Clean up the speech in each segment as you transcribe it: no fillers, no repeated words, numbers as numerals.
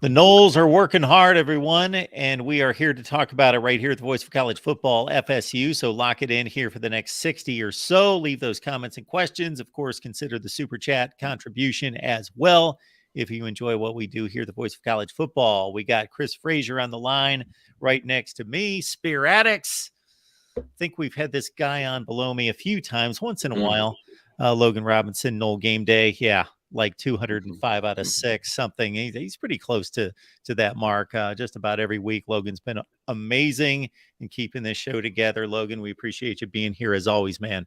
The Noles are working hard, everyone, and we are here to talk about it right here at the Voice of College Football, FSU. So lock it in here for the next 60 or so. Leave those comments and questions. Of course, consider the Super Chat contribution as well if you enjoy what we do here at the Voice of College Football. We got Chris Frazier on the line right next to me, Spear Addicts. I think we've had this guy on below me a few times, once in a while. Logan Robinson, Nole Game Day. Yeah, like 205 out of 6, something. He's pretty close to that mark just about every week. Logan's been amazing in keeping this show together. Logan, we appreciate you being here as always, man.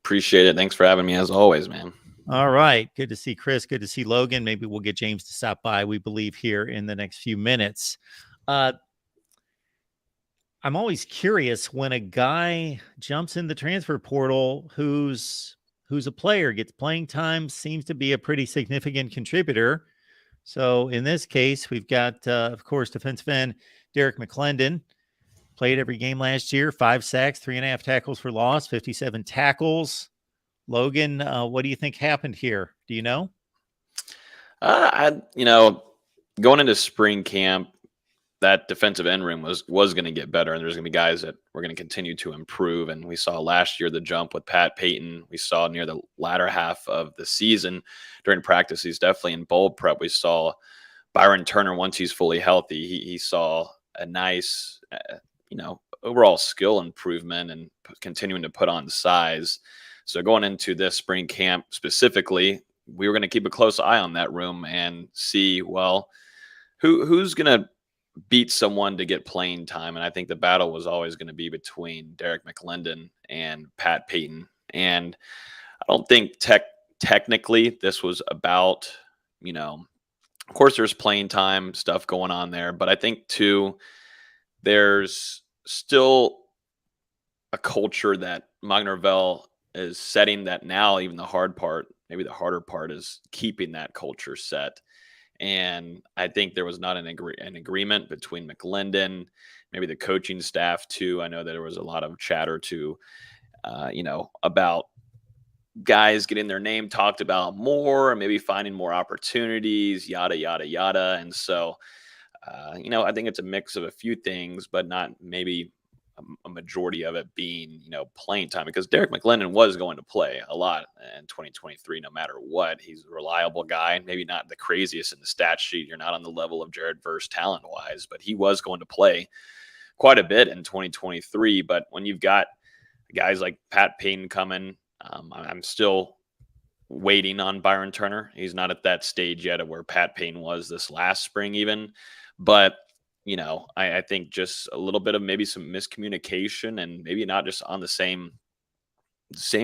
Appreciate it. Thanks for having me as always, man. All right. Good to see Chris. Good to see Logan. Maybe we'll get James to stop by, we believe, here in the next few minutes. I'm always curious when a guy jumps in the transfer portal who's a player, gets playing time, seems to be a pretty significant contributor. So in this case, we've got, of course, defensive end Derek McClendon. Played every game last year, 5 sacks, 3.5 tackles for loss, 57 tackles. Logan, what do you think happened here? Do you know? Going into spring camp, that defensive end room was going to get better, and there's going to be guys that were going to continue to improve. And we saw last year the jump with Pat Payton. We saw near the latter half of the season during practice. He's definitely in bowl prep. We saw Byron Turner, once he's fully healthy, he saw a nice, overall skill improvement and continuing to put on size. So going into this spring camp specifically, we were going to keep a close eye on that room and see, well, who's going to beat someone to get playing time. And I think the battle was always going to be between Derek McClendon and Pat Payton. And I don't think technically this was about, of course there's playing time stuff going on there, but I think too, there's still a culture that Norvell is setting that now. Even the hard part, maybe the harder part, is keeping that culture set. And I think there was not an agreement between McClendon, maybe the coaching staff too. I know that there was a lot of chatter too, about guys getting their name talked about more and maybe finding more opportunities, yada, yada, yada. And so, I think it's a mix of a few things, but not maybe a majority of it being, playing time, because Derek McClendon was going to play a lot in 2023, no matter what. He's a reliable guy, maybe not the craziest in the stat sheet. You're not on the level of Jared Verse talent wise, but he was going to play quite a bit in 2023. But when you've got guys like Pat Payton coming, I'm still waiting on Byron Turner. He's not at that stage yet of where Pat Payton was this last spring even, but I think just a little bit of maybe some miscommunication and maybe not just on the same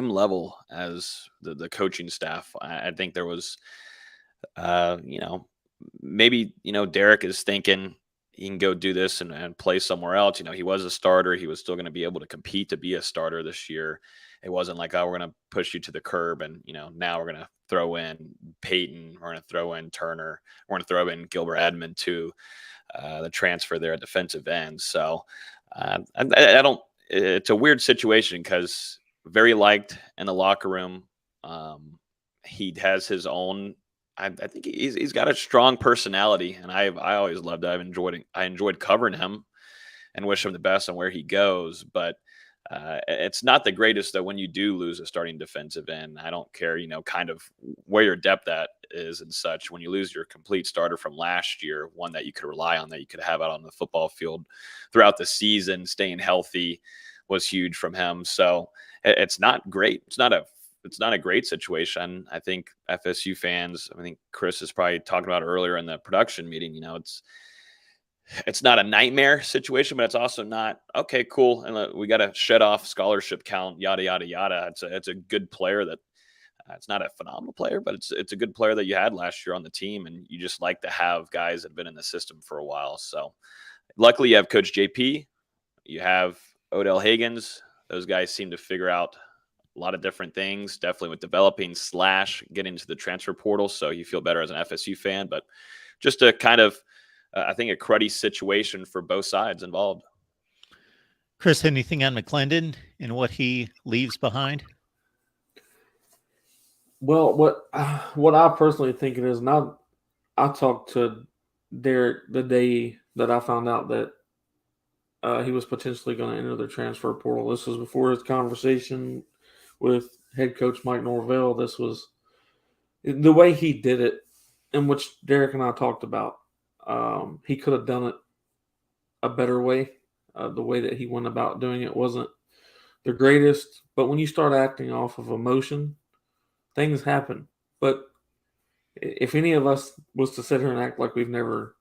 level as the coaching staff. I think there was, maybe, Derek is thinking he can go do this and play somewhere else. He was a starter. He was still going to be able to compete to be a starter this year. It wasn't like, oh, we're going to push you to the curb and, now we're going to throw in Peyton. We're going to throw in Turner. We're going to throw in Gilbert Edmond too. The transfer there at defensive end. So I don't, it's a weird situation because very liked in the locker room. He has his own, I think he's got a strong personality, and I always loved it. I enjoyed covering him and wish him the best on where he goes. But it's not the greatest that when you do lose a starting defensive end. I don't care, kind of where your depth at is and such. When you lose your complete starter from last year, one that you could rely on, that you could have out on the football field throughout the season, staying healthy was huge from him. So it's not great. It's not a great situation. I think FSU fans, I think Chris is probably talking about earlier in the production meeting, it's not a nightmare situation, but it's also not, okay, cool, and we got to shut off scholarship count, yada, yada, yada. It's a good player that it's not a phenomenal player, but it's a good player that you had last year on the team, and you just like to have guys that have been in the system for a while. So luckily you have Coach JP, you have Odell Higgins. Those guys seem to figure out a lot of different things, definitely with developing / getting to the transfer portal. So you feel better as an FSU fan, but just a kind of, I think, a cruddy situation for both sides involved. Chris, anything on McClendon and what he leaves behind? Well, what I personally think it is, and I talked to Derek the day that I found out that he was potentially going to enter the transfer portal. This was before his conversation with head coach Mike Norvell. This was the way he did it, in which Derek and I talked about. He could have done it a better way. The way that he went about doing it wasn't the greatest, but when you start acting off of emotion, things happen. But if any of us was to sit here and act like we've never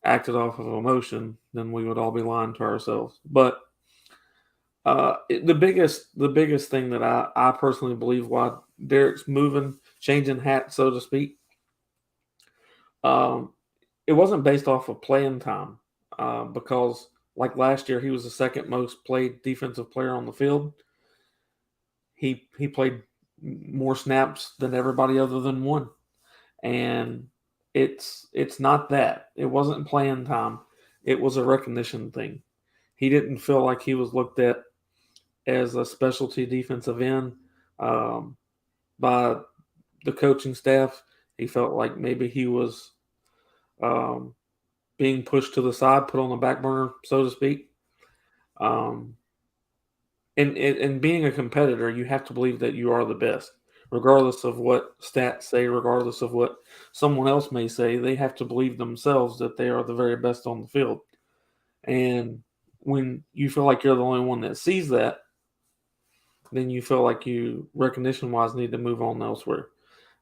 acted off of emotion, then we would all be lying to ourselves. But the biggest thing that I personally believe why Derek's moving, changing hats, so to speak, it wasn't based off of playing time, because like last year he was the second most played defensive player on the field. He played more snaps than everybody other than one, and it's not that. It wasn't playing time. It was a recognition thing. He didn't feel like he was looked at as a specialty defensive end by the coaching staff. He felt like maybe he was being pushed to the side, put on the back burner, so to speak. And being a competitor, you have to believe that you are the best. Regardless of what stats say, regardless of what someone else may say, they have to believe themselves that they are the very best on the field. And when you feel like you're the only one that sees that, then you feel like you, recognition-wise, need to move on elsewhere.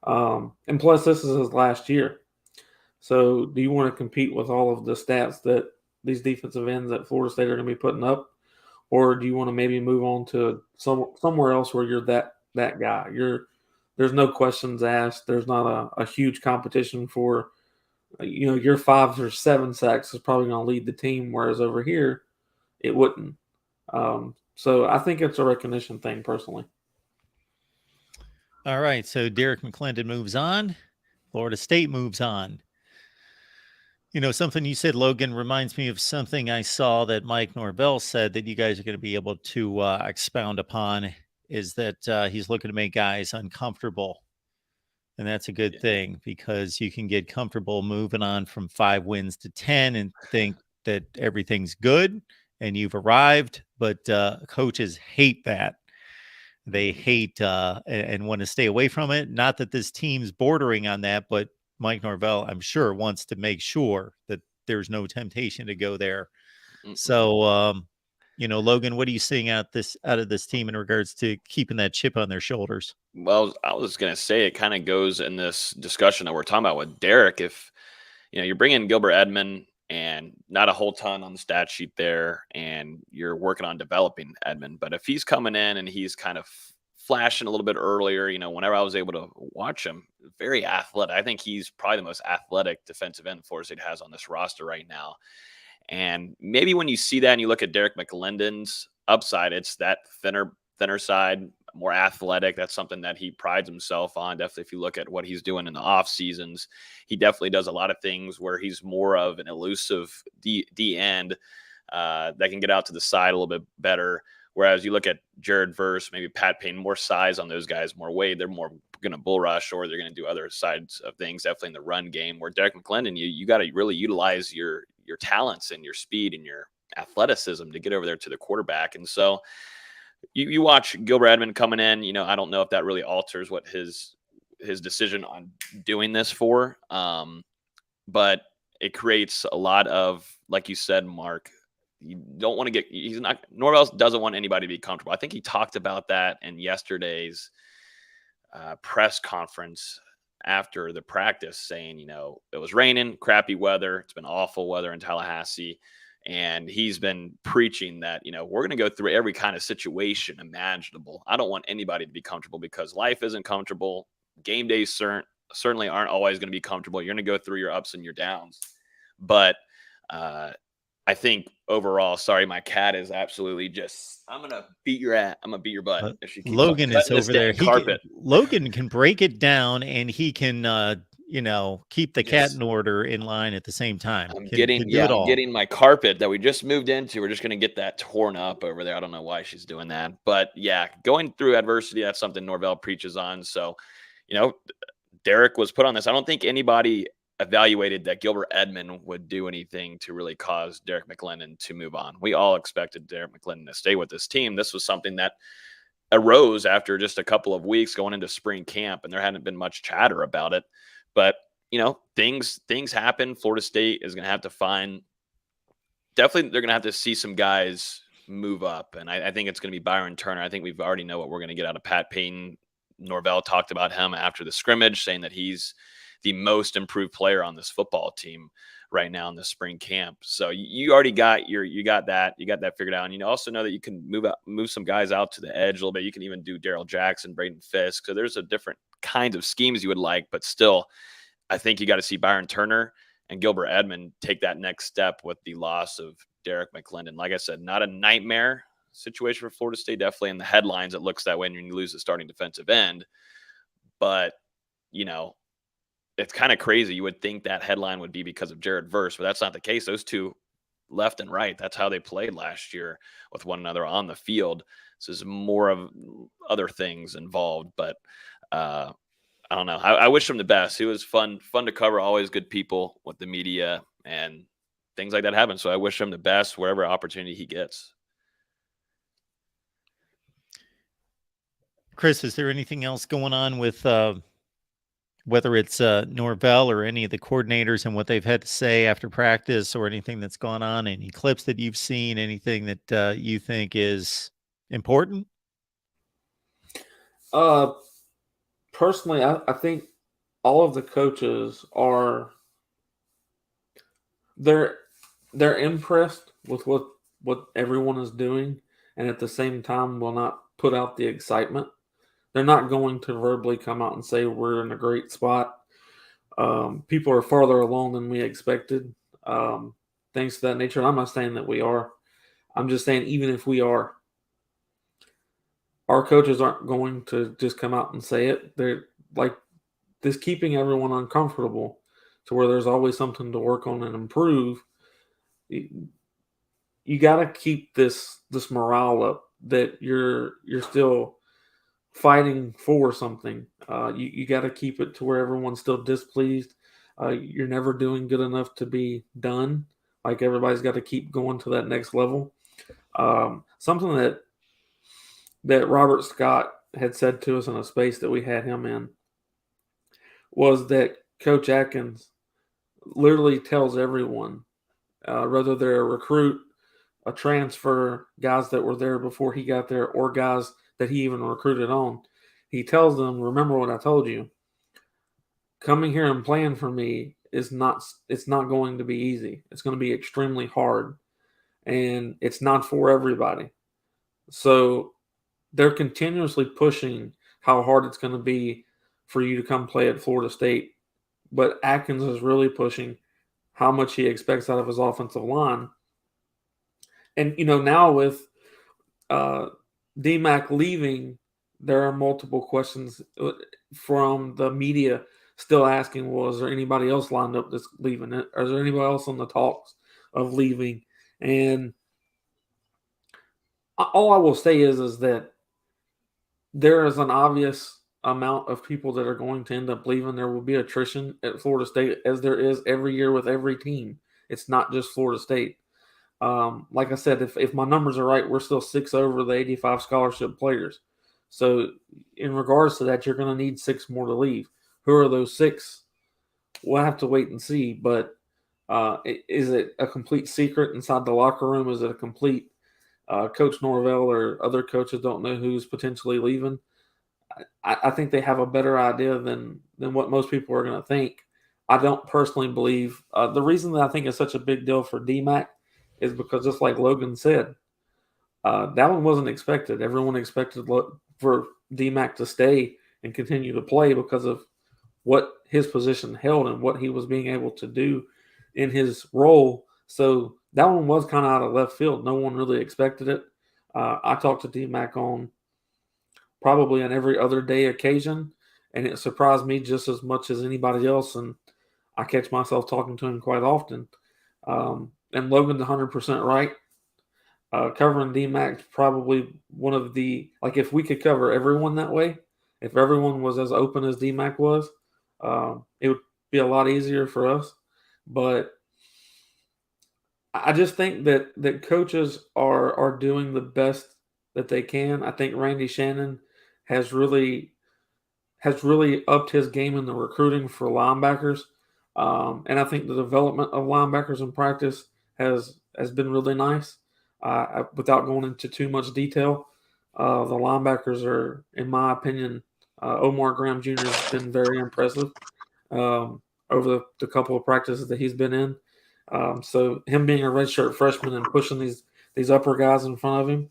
And plus, this is his last year. So do you want to compete with all of the stats that these defensive ends at Florida State are going to be putting up? Or do you want to maybe move on to somewhere else where you're that guy? There's no questions asked. There's not a huge competition for, your 5 or 7 sacks is probably going to lead the team, whereas over here, it wouldn't. So I think it's a recognition thing, personally. All right, so Derek McClendon moves on. Florida State moves on. Something you said, Logan, reminds me of something I saw that Mike Norvell said that you guys are going to be able to expound upon, is that he's looking to make guys uncomfortable. And that's a good thing, because you can get comfortable moving on from 5 wins to 10 and think that everything's good and you've arrived. But coaches hate that. They hate and want to stay away from it. Not that this team's bordering on that, but Mike Norvell, I'm sure, wants to make sure that there's no temptation to go there. Mm-hmm. So, Logan, what are you seeing out of this team in regards to keeping that chip on their shoulders? Well, I was going to say, it kind of goes in this discussion that we're talking about with Derek. If, you're bringing Gilbert Edmond and not a whole ton on the stat sheet there, and you're working on developing Edmond, but if he's coming in and he's kind of flashing a little bit earlier, whenever I was able to watch him, very athletic. I think he's probably the most athletic defensive end Florida State has on this roster right now. And maybe when you see that and you look at Derek McClendon's upside, it's that thinner side, more athletic. That's something that he prides himself on. Definitely, if you look at what he's doing in the off seasons, he definitely does a lot of things where he's more of an elusive D end that can get out to the side a little bit better. Whereas you look at Jared Verse, maybe Pat Payne, more size on those guys, more weight. They're more going to bull rush, or they're going to do other sides of things, definitely in the run game. Where Derek McClendon, you got to really utilize your talents and your speed and your athleticism to get over there to the quarterback. And so you watch Gilbert Edmond coming in, I don't know if that really alters what his decision on doing this for. But it creates a lot of, like you said, Mark, you don't want to Norvell doesn't want anybody to be comfortable. I think he talked about that in yesterday's press conference after the practice, saying, it was raining, crappy weather. It's been awful weather in Tallahassee. And he's been preaching that, we're going to go through every kind of situation imaginable. I don't want anybody to be comfortable, because life isn't comfortable. Game days certainly aren't always going to be comfortable. You're going to go through your ups and your downs. But I think overall, sorry, my cat is absolutely just, I'm going to beat your butt. If she keeps Logan is over there. Logan can break it down, and he can, keep the cat in order in line at the same time. I'm getting my carpet that we just moved into. We're just going to get that torn up over there. I don't know why she's doing that, but yeah, going through adversity, that's something Norvell preaches on. So, Derek was put on this. I don't think anybody evaluated that Gilbert Edmond would do anything to really cause Derek McClendon to move on. We all expected Derek McClendon to stay with this team. This was something that arose after just a couple of weeks going into spring camp, and there hadn't been much chatter about it. But, things happen. Florida State is going to have to find – definitely they're going to have to see some guys move up, and I think it's going to be Byron Turner. I think we've already know what we're going to get out of Pat Payton. Norvell talked about him after the scrimmage, saying that he's the most improved player on this football team right now in the spring camp. So you already got that figured out. And you also know that you can move some guys out to the edge a little bit. You can even do Darrell Jackson, Braden Fisk. So there's a different kinds of schemes you would like, but still, I think you got to see Byron Turner and Gilbert Edmond take that next step with the loss of Derek McClendon. Like I said, not a nightmare situation for Florida State. Definitely in the headlines, it looks that way when you lose the starting defensive end. But, it's kind of crazy. You would think that headline would be because of Jared Verse, but that's not the case. Those two left and right, that's how they played last year with one another on the field. So there's more of other things involved, but I don't know. I wish him the best. It was fun to cover, always good people with the media and things like that happen. So I wish him the best wherever opportunity he gets. Chris, is there anything else going on with whether it's Norvell or any of the coordinators and what they've had to say after practice, or anything that's gone on, any clips that you've seen, anything that you think is important? Personally, I think all of the coaches they're impressed with what everyone is doing, and at the same time will not put out the excitement. They're not going to verbally come out and say we're in a great spot. People are farther along than we expected, things to that nature. And I'm not saying that we are. I'm just saying even if we are, our coaches aren't going to just come out and say it. They're like this, keeping everyone uncomfortable to where there's always something to work on and improve. You got to keep this morale up, that you're still fighting for something. You got to keep it to where everyone's still displeased. You're never doing good enough to be done. Like, everybody's got to keep going to that next level. Something that Robert Scott had said to us in a space that we had him in was that Coach Atkins literally tells everyone, whether they're a recruit, a transfer, guys that were there before he got there, or guys that he even recruited on, he tells them, remember what I told you. Coming here and playing for me it's not going to be easy. It's going to be extremely hard, and it's not for everybody. So they're continuously pushing how hard it's going to be for you to come play at Florida State. But Atkins is really pushing how much he expects out of his offensive line. And, now with DMAC leaving, there are multiple questions from the media still asking, well, is there anybody else lined up that's leaving it? Or is there anybody else on the talks of leaving? And all I will say is that there is an obvious amount of people that are going to end up leaving. There will be attrition at Florida State, as there is every year with every team. It's not just Florida State. Like I said, if my numbers are right, we're still 6 over the 85 scholarship players. So in regards to that, you're going to need 6 more to leave. Who are those 6? We'll have to wait and see. But is it a complete secret inside the locker room? Is it a complete Coach Norvell or other coaches don't know who's potentially leaving? I think they have a better idea than what most people are going to think. I don't personally believe the reason that I think it's such a big deal for DMAC is because, just like Logan said, that one wasn't expected. Everyone expected for DMAC to stay and continue to play because of what his position held and what he was being able to do in his role. So that one was kind of out of left field. No one really expected it. I talked to DMAC on probably on every other day occasion, and it surprised me just as much as anybody else. And I catch myself talking to him quite often. And Logan's 100% right. Covering DMAC is probably one of the, like, if we could cover everyone that way, if everyone was as open as DMAC was, be a lot easier for us. But I just think that coaches are doing the best that they can. I think Randy Shannon has really upped his game in the recruiting for linebackers, and I think the development of linebackers in practice has been really nice. Without going into too much detail, the linebackers are, in my opinion, Omar Graham Jr. has been very impressive over the couple of practices that he's been in. So him being a redshirt freshman and pushing these upper guys in front of him,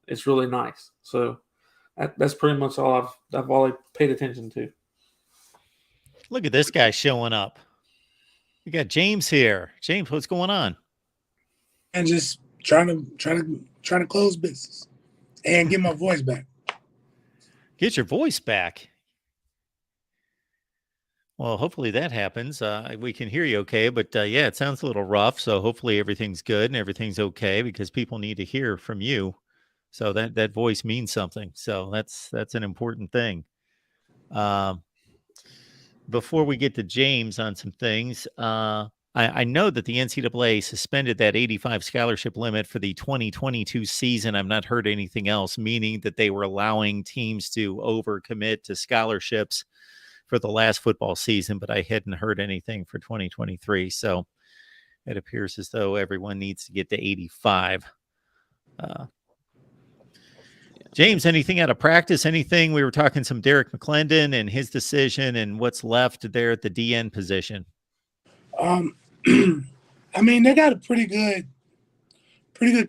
it's really nice. So that's pretty much all I've all paid attention to. Look at this guy showing up. We got James here. James, what's going on? And just trying to close business and get my voice back. Get your voice back. Well, hopefully that happens. We can hear you okay, but yeah, it sounds a little rough. So hopefully everything's good and everything's okay, because people need to hear from you. So that voice means something. So that's an important thing. Before we get to James on some things, I know that the NCAA suspended that 85 scholarship limit for the 2022 season. I've not heard anything else, meaning that they were allowing teams to overcommit to scholarships for the last football season, but I hadn't heard anything for 2023. So it appears as though everyone needs to get to 85. James, anything out of practice? Anything? We were talking some Derek McClendon and his decision and what's left there at the DN position. I mean, they got a pretty good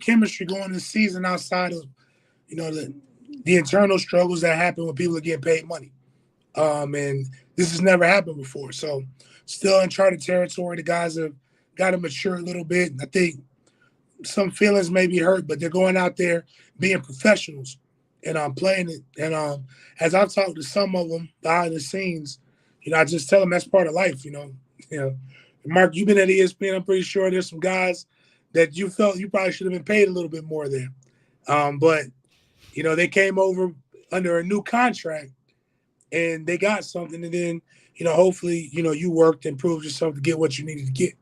chemistry going this season outside of, the internal struggles that happen when people are getting paid money. And this has never happened before. So still in uncharted territory. The guys have got to mature a little bit. I think some feelings may be hurt, but they're going out there being professionals and playing it. And as I've talked to some of them behind the scenes, I just tell them that's part of life. Mark, you've been at ESPN. I'm pretty sure there's some guys that you felt you probably should have been paid a little bit more there. But they came over under a new contract and they got something. And then, hopefully, you worked and proved yourself to get what you needed to get.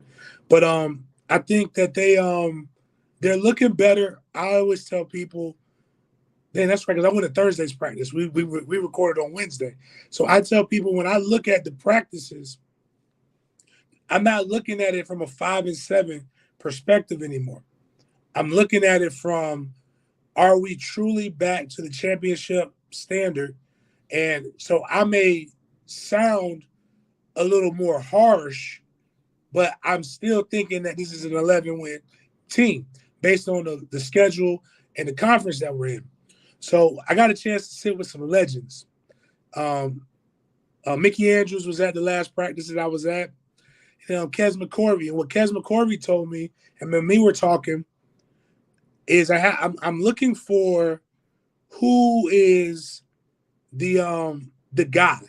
But I think that they're looking better. I always tell people, man, that's right, because I went to Thursday's practice. We recorded on Wednesday. So I tell people when I look at the practices, I'm not looking at it from a 5-7 perspective anymore. I'm looking at it from, are we truly back to the championship standard? And so I may sound a little more harsh, but I'm still thinking that this is an 11-win team based on the schedule and the conference that we're in. So I got a chance to sit with some legends. Mickey Andrews was at the last practice that I was at. Kes McCorvey. And what Kes McCorvey told me, and when we were talking, is I'm looking for who is the guy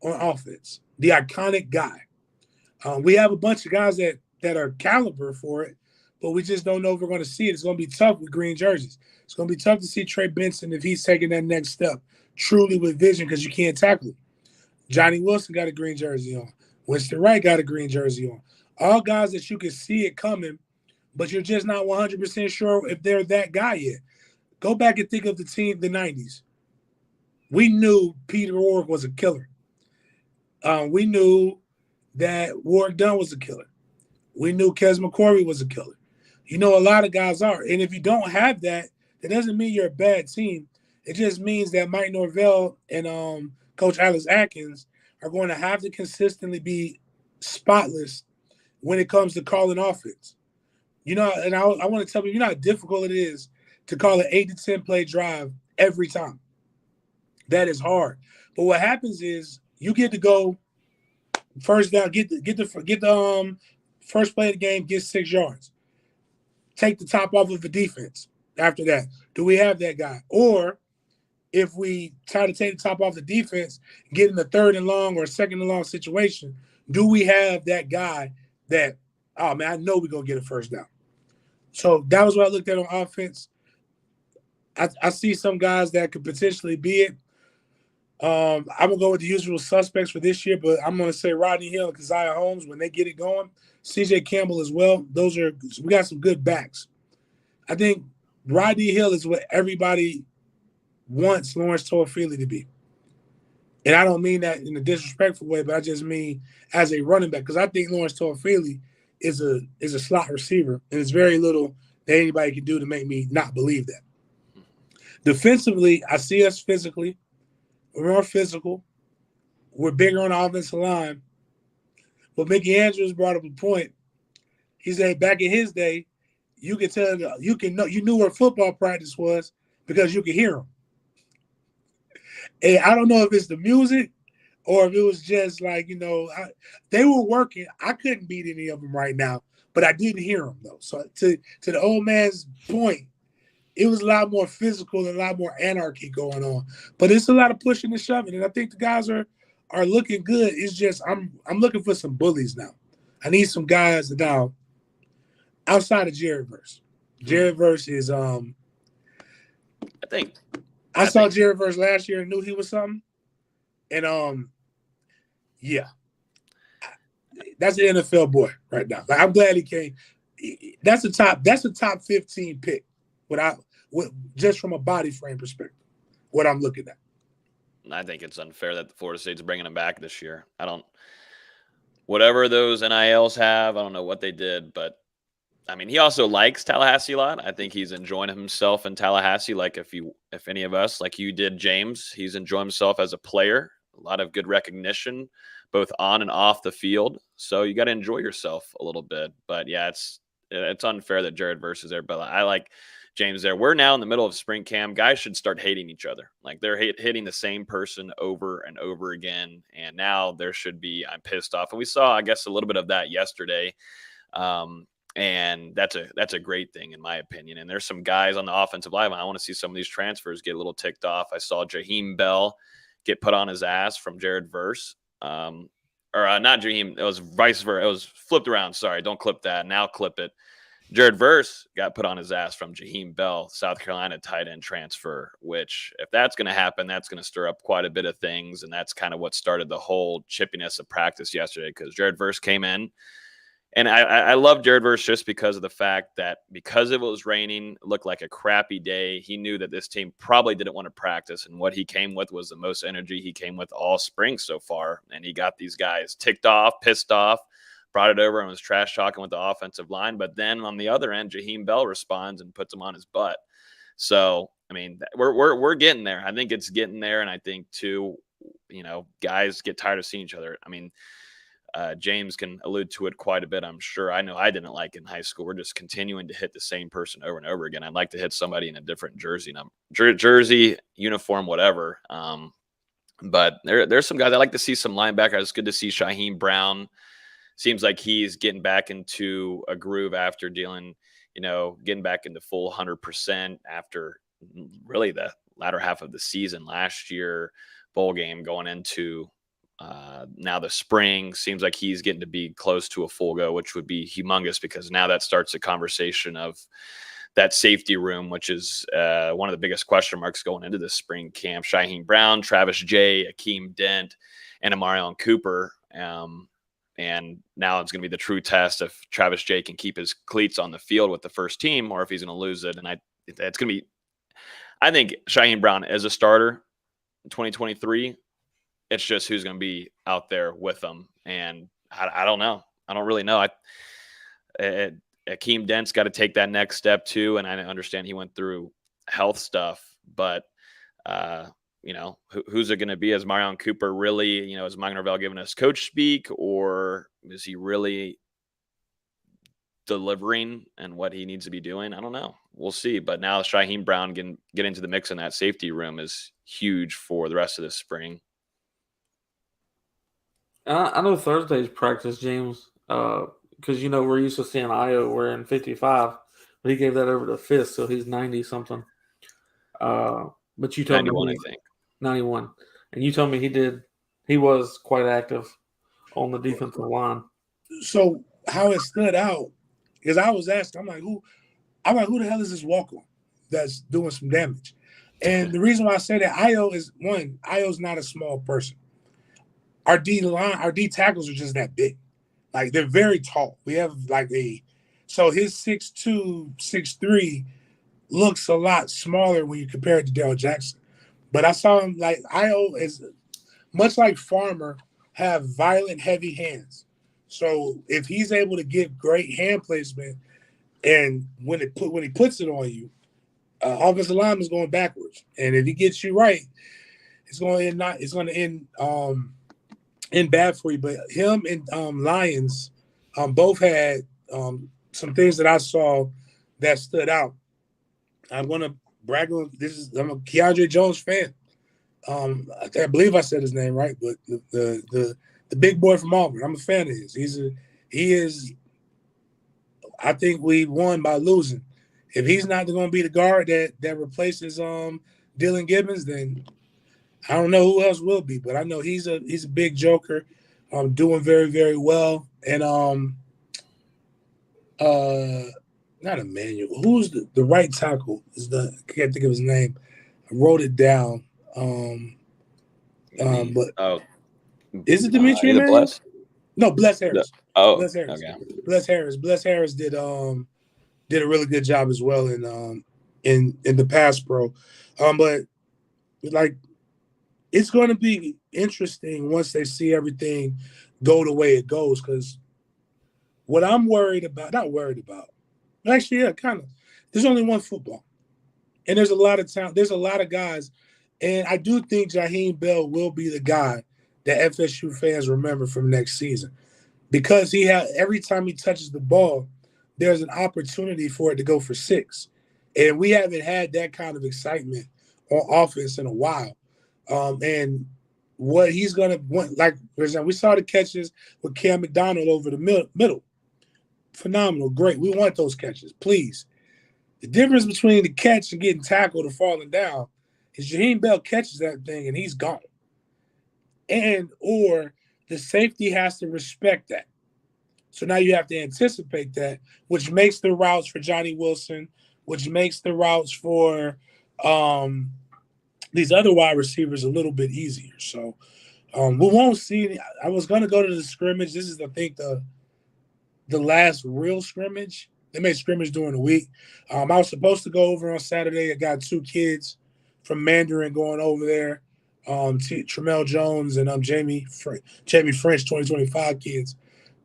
on offense, the iconic guy. We have a bunch of guys that are caliber for it, but we just don't know if we're going to see it. It's going to be tough with green jerseys. It's going to be tough to see Trey Benson if he's taking that next step, truly with vision, because you can't tackle him. Johnny Wilson got a green jersey on. Winston Wright got a green jersey on. All guys that you can see it coming, but you're just not 100% sure if they're that guy yet. Go back and think of the team, the 90s. We knew Peter Orr was a killer. We knew that Warwick Dunn was a killer. We knew Kes McCorvey was a killer. A lot of guys are. And if you don't have that, that doesn't mean you're a bad team. It just means that Mike Norvell and Coach Alex Atkins are going to have to consistently be spotless when it comes to calling offense. And I want to tell you, how difficult it is to call an 8 to 10 play drive every time. That is hard. But what happens is you get to go first down, get the first play of the game, get 6 yards. Take the top off of the defense after that. Do we have that guy? Or if we try to take the top off the defense, get in the 3rd and long or 2nd and long situation, do we have that guy that, oh, man, I know we're going to get a first down? So that was what I looked at on offense. I see some guys that could potentially be it. I'm gonna go with the usual suspects for this year, but I'm gonna say Rodney Hill and Keziah Holmes when they get it going. CJ Campbell as well. We got some good backs. I think Rodney Hill is what everybody wants Lawrence Toafili to be. And I don't mean that in a disrespectful way, but I just mean as a running back, because I think Lawrence Toafili is a slot receiver, and there's very little that anybody can do to make me not believe that. Defensively, I see us physically. We're more physical. We're bigger on the offensive line. But Mickey Andrews brought up a point. He said back in his day, you could tell you knew where football practice was because you could hear them. And I don't know if it's the music or if it was just like, they were working. I couldn't beat any of them right now, but I didn't hear them though. So to the old man's point, it was a lot more physical and a lot more anarchy going on. But it's a lot of pushing and shoving, and I think the guys are looking good. It's just I'm looking for some bullies now. I need some guys now outside of Jared Verse. Jared Verse is I saw Jared Verse last year and knew he was something. And yeah. That's an NFL boy right now. Like, I'm glad he came. That's a top 15 pick just from a body frame perspective, what I'm looking at. I think it's unfair that Florida State's bringing him back this year. Whatever those NILs have, I don't know what they did, but I mean, he also likes Tallahassee a lot. I think he's enjoying himself in Tallahassee. Like if any of us, like you did, James, he's enjoying himself as a player. A lot of good recognition, both on and off the field. So you got to enjoy yourself a little bit. But yeah, it's unfair that Jared Verse is there. But I like James there. We're now in the middle of spring camp. Guys should start hating each other. Like they're hitting the same person over and over again. And now there should be, I'm pissed off. And we saw, I guess, a little bit of that yesterday. And that's a great thing in my opinion. And there's some guys on the offensive line. I want to see some of these transfers get a little ticked off. I saw Jaheim Bell get put on his ass from Jared Verse. Not Jaheim. It was vice versa. It was flipped around. Sorry, don't clip that. Now clip it. Jared Verse got put on his ass from Jaheim Bell, South Carolina tight end transfer, which if that's going to happen, that's going to stir up quite a bit of things. And that's kind of what started the whole chippiness of practice yesterday because Jared Verse came in. And I love Jared Verse just because of the fact that because it was raining, it looked like a crappy day. He knew that this team probably didn't want to practice. And what he came with was the most energy he came with all spring so far. And he got these guys ticked off, pissed off, brought it over and was trash talking with the offensive line. But then on the other end, Jaheim Bell responds and puts him on his butt. So, I mean, we're getting there. I think it's getting there. And I think too, guys get tired of seeing each other. I mean, James can allude to it quite a bit, I'm sure. I know I didn't like it in high school. We're just continuing to hit the same person over and over again. I'd like to hit somebody in a different jersey uniform, whatever. But there's some guys. I like to see some linebackers. It's good to see Shaheem Brown. Seems like he's getting back into a groove after getting back into full 100% after really the latter half of the season last year, bowl game going into now the spring. Seems like he's getting to be close to a full go, which would be humongous because now that starts a conversation of that safety room, which is one of the biggest question marks going into this spring camp. Shaheem Brown, Travis Jay, Akeem Dent, and Amarion Cooper. And now it's going to be the true test if Travis Jay can keep his cleats on the field with the first team or if he's going to lose it. And it's going to be, I think Shaheem Brown as a starter in 2023, it's just who's going to be out there with them. And I don't know. I don't really know. Akeem Dent's got to take that next step too. And I understand he went through health stuff, but who's it going to be? Is Marion Cooper really, is Mike Norvell giving us coach speak, or is he really delivering and what he needs to be doing? I don't know. We'll see. But now Shaheem Brown can get into the mix in that safety room is huge for the rest of this spring. I know Thursday's practice, James, because, we're used to seeing Io wearing 55, but he gave that over to Fisk, so he's 90-something. But you told 91, me I think. 91. And you told me he was quite active on the defensive line. So how it stood out, because I was asking, I'm like, who the hell is this walk-on that's doing some damage? And the reason why I say that, Io's not a small person. Our D tackles are just that big. Like, they're very tall. We have so his 6'2", 6'3" looks a lot smaller when you compare it to Darryl Jackson. But I saw him, like, Io is much like Farmer, have violent, heavy hands. So if he's able to get great hand placement, and when he puts it on you, offensive lineman is going backwards. And if he gets you right, it's going to end bad for you. But him and Lions both had some things that I saw that stood out. I'm going to brag on this. I'm a Keandre Jones fan. I believe I said his name right, but the big boy from Auburn, I'm a fan of his. He is. I think we won by losing. If he's not going to be the guard that replaces Dylan Gibbons, then I don't know who else will be. But I know he's a big joker, doing very, very well. And not Emmanuel. Who's the right tackle? I can't think of his name. I wrote it down. But is it Dimitri Emmanuel? Bless? No, Bless Harris. Bless Harris. Okay. Bless Harris. Bless Harris did a really good job as well in the pass pro. But like, it's going to be interesting once they see everything go the way it goes. Because what I'm not worried about, actually, yeah, kind of. There's only one football, and there's a lot of talent. There's a lot of guys, and I do think Jaheim Bell will be the guy that FSU fans remember from next season, because every time he touches the ball, there's an opportunity for it to go for 6. And we haven't had that kind of excitement on offense in a while. And what he's going to want, like, for example, we saw the catches with Cam McDonald over the middle. Phenomenal. Great. We want those catches, please. The difference between the catch and getting tackled or falling down is Jaheim Bell catches that thing and he's gone. Or the safety has to respect that. So now you have to anticipate that, which makes the routes for Johnny Wilson, which makes the routes for these other wide receivers a little bit easier. So we won't see. I was going to go to the scrimmage. This is, I think, the last real scrimmage. They made scrimmage during the week. I was supposed to go over on Saturday. I got 2 kids from Mandarin going over there. Tramel Jones and Jamie French 2025 kids.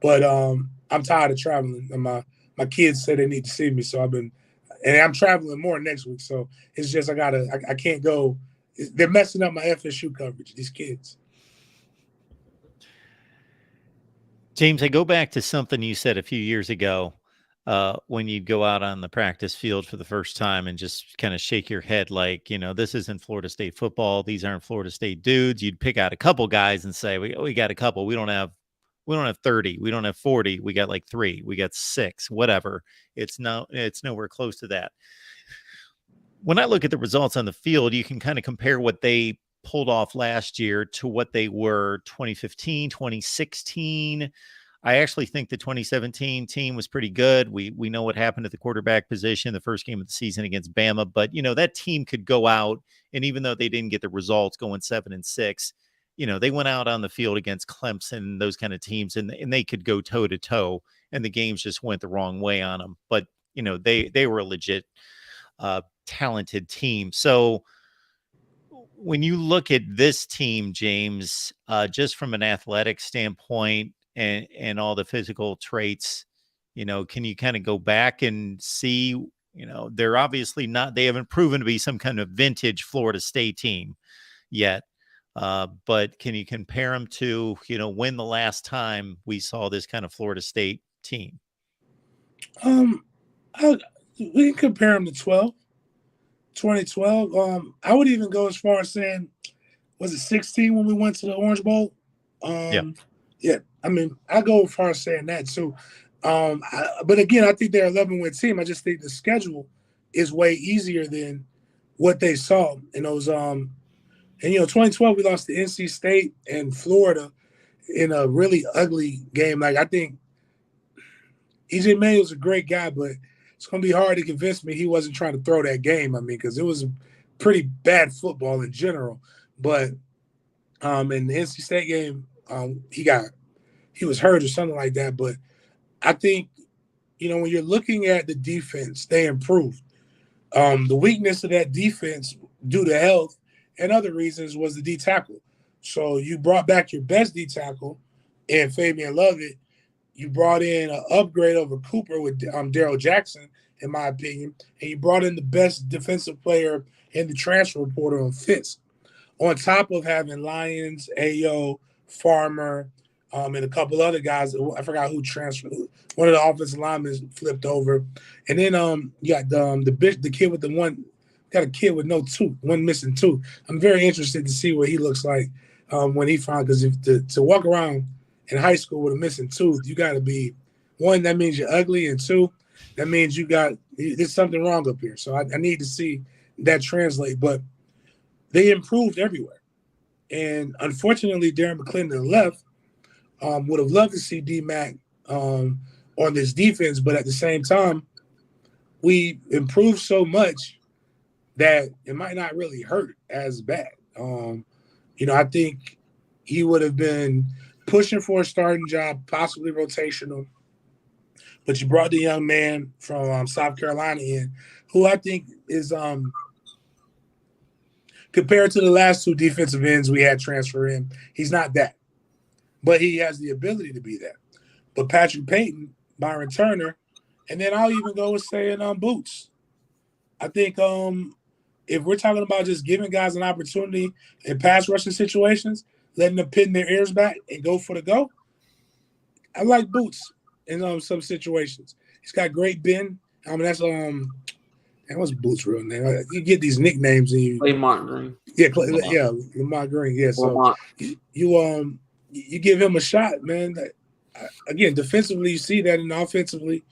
But I'm tired of traveling. And my kids say they need to see me, so I'm traveling more next week. So it's just I can't go. They're messing up my FSU coverage, these kids. James, I go back to something you said a few years ago when you'd go out on the practice field for the first time and just kind of shake your head like, this isn't Florida State football. These aren't Florida State dudes. You'd pick out a couple guys and say, we got a couple. We don't have 30. We don't have 40. We got like 3. We got 6, whatever. It's nowhere close to that. When I look at the results on the field, you can kind of compare what they pulled off last year to what they were 2015, 2016. I actually think the 2017 team was pretty good. We know what happened at the quarterback position the first game of the season against Bama, but that team could go out, and even though they didn't get the results going 7-6, they went out on the field against Clemson, those kind of teams, and they could go toe to toe, and the games just went the wrong way on them. But they were a legit talented team. So when you look at this team, James, just from an athletic standpoint and all the physical traits, can you kind of go back and see, they're obviously not, they haven't proven to be some kind of vintage Florida State team yet. But can you compare them to, when the last time we saw this kind of Florida State team? We can compare them to 2012. I would even go as far as saying, was it 16 when we went to the Orange Bowl? Yeah. I mean, I go as far as saying that too. But again, I think they're an 11-win team. I just think the schedule is way easier than what they saw in those. And 2012 we lost to NC State and Florida in a really ugly game. Like, I think EJ Manuel's a great guy, but it's going to be hard to convince me he wasn't trying to throw that game. I mean, because it was pretty bad football in general. But in the NC State game, he was hurt or something like that. But I think, when you're looking at the defense, they improved. The weakness of that defense, due to health and other reasons, was the D tackle. So you brought back your best D tackle in Fabian Lovett. You brought in an upgrade over Cooper with Darrell Jackson, in my opinion, and you brought in the best defensive player in the transfer portal on Fitz. On top of having Lyons, Ayo, Farmer, and a couple other guys. I forgot who transferred. One of the offensive linemen flipped over. And then you got the kid with the one, got a kid with no tooth, one missing tooth. I'm very interested to see what he looks like when he finds, because if to walk around in high school with a missing tooth, you got to be, one, that means you're ugly, and two, that means there's something wrong up here. So I need to see that translate. But they improved everywhere. And unfortunately, Darren McClendon left. Would have loved to see D-Mac on this defense, but at the same time, we improved so much that it might not really hurt as bad. I think he would have been pushing for a starting job, possibly rotational. But you brought the young man from South Carolina in, who I think is compared to the last two defensive ends we had transfer in, he's not that. But he has the ability to be that. But Patrick Payton, Byron Turner, and then I'll even go with saying Boots. I think if we're talking about just giving guys an opportunity in pass rushing situations, letting them pin their ears back and go for the go, I like Boots in some situations. He's got great bend. That's that was Boots' real name. You get these nicknames and you Lamont Green. Yeah, Lamont Green. Yeah, so you give him a shot, man. Again, defensively, you see that, and offensively,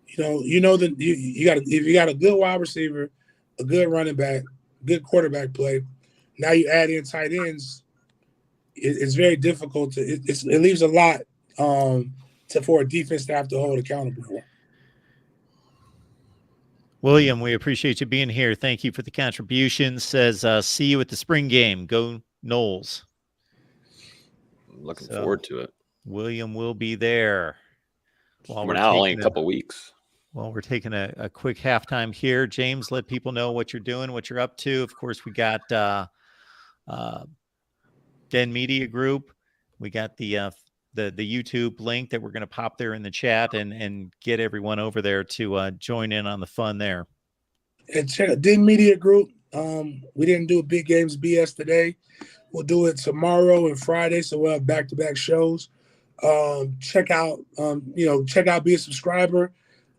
you got if you got a good wide receiver, a good running back, good quarterback play. Now you add in tight ends. It's very difficult it leaves a lot for a defense to have to hold accountable for. William, we appreciate you being here. Thank you for the contribution. Says, see you at the spring game. Go Noles. Looking forward to it. William will be there. We're now only a couple weeks. Well, we're taking a quick halftime here. James, let people know what you're doing, what you're up to. Of course, we got Den Media Group. We got the YouTube link that we're going to pop there in the chat and get everyone over there to join in on the fun there. And check out Den Media Group. We didn't do a Big Games BS today. We'll do it tomorrow and Friday, so we'll have back-to-back shows. Check out, be a subscriber.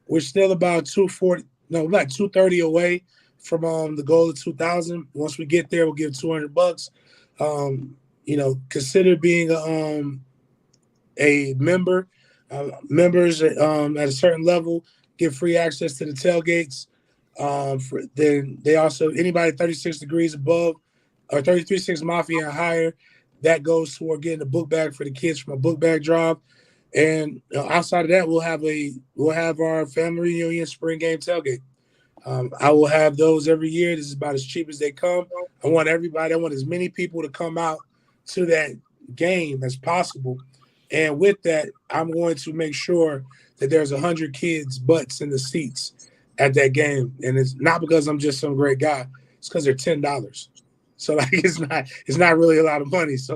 We're still about 230 away from the goal of 2,000. Once we get there, we'll give $200. Consider being a member. Members at a certain level get free access to the tailgates. Then they also, anybody 36 degrees above or 33.6 Mafia and higher, that goes toward getting a book bag for the kids from a book bag drive. And outside of that, we'll have our family reunion spring game tailgate. I will have those every year. This is about as cheap as they come. I want as many people to come out to that game as possible. And with that, I'm going to make sure that there's 100 kids' butts in the seats at that game. And it's not because I'm just some great guy. It's because they're $10. So it's not really a lot of money. So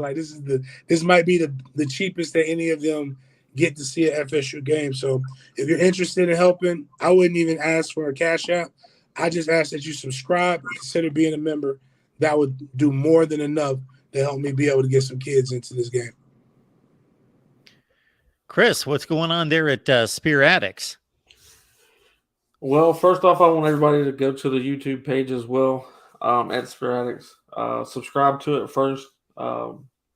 this might be the cheapest that any of them get to see an FSU game. So if you're interested in helping, I wouldn't even ask for a cash app. I just ask that you subscribe and consider being a member. That would do more than enough to help me be able to get some kids into this game. Chris, what's going on there at Spear Addicts? Well, first off, I want everybody to go to the YouTube page as well, at Spear Addicts. Subscribe to it first.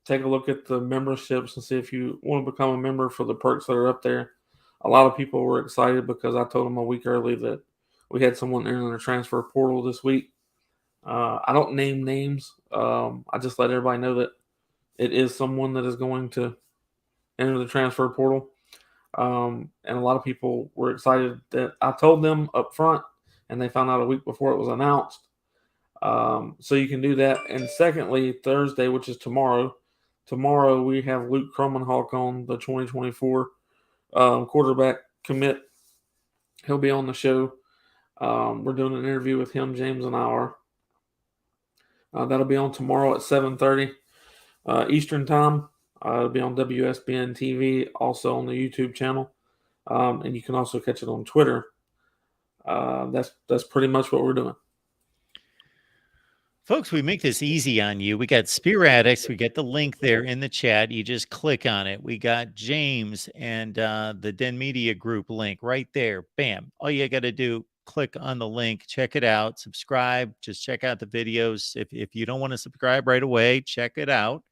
Take a look at the memberships and see if you want to become a member for the perks that are up there. A lot of people were excited because I told them a week early that we had someone in the transfer portal this week. I don't name names. I just let everybody know that it is someone that is going to enter the transfer portal. And a lot of people were excited that I told them up front, and they found out a week before it was announced. So you can do that. And secondly, Thursday, which is tomorrow, we have Luke Cromenhawk on, the 2024 quarterback commit. He'll be on the show. We're doing an interview with him, James and I are. That'll be on tomorrow at 7:30 Eastern time. It'll be on WSBN TV, also on the YouTube channel. And you can also catch it on Twitter. That's pretty much what we're doing. Folks, we make this easy on you. We got Spear Addicts. We get the link there in the chat. You just click on it. We got James and the Den Media Group link right there. Bam. All you got to do, click on the link, check it out, subscribe. Just check out the videos. If you don't want to subscribe right away, check it out.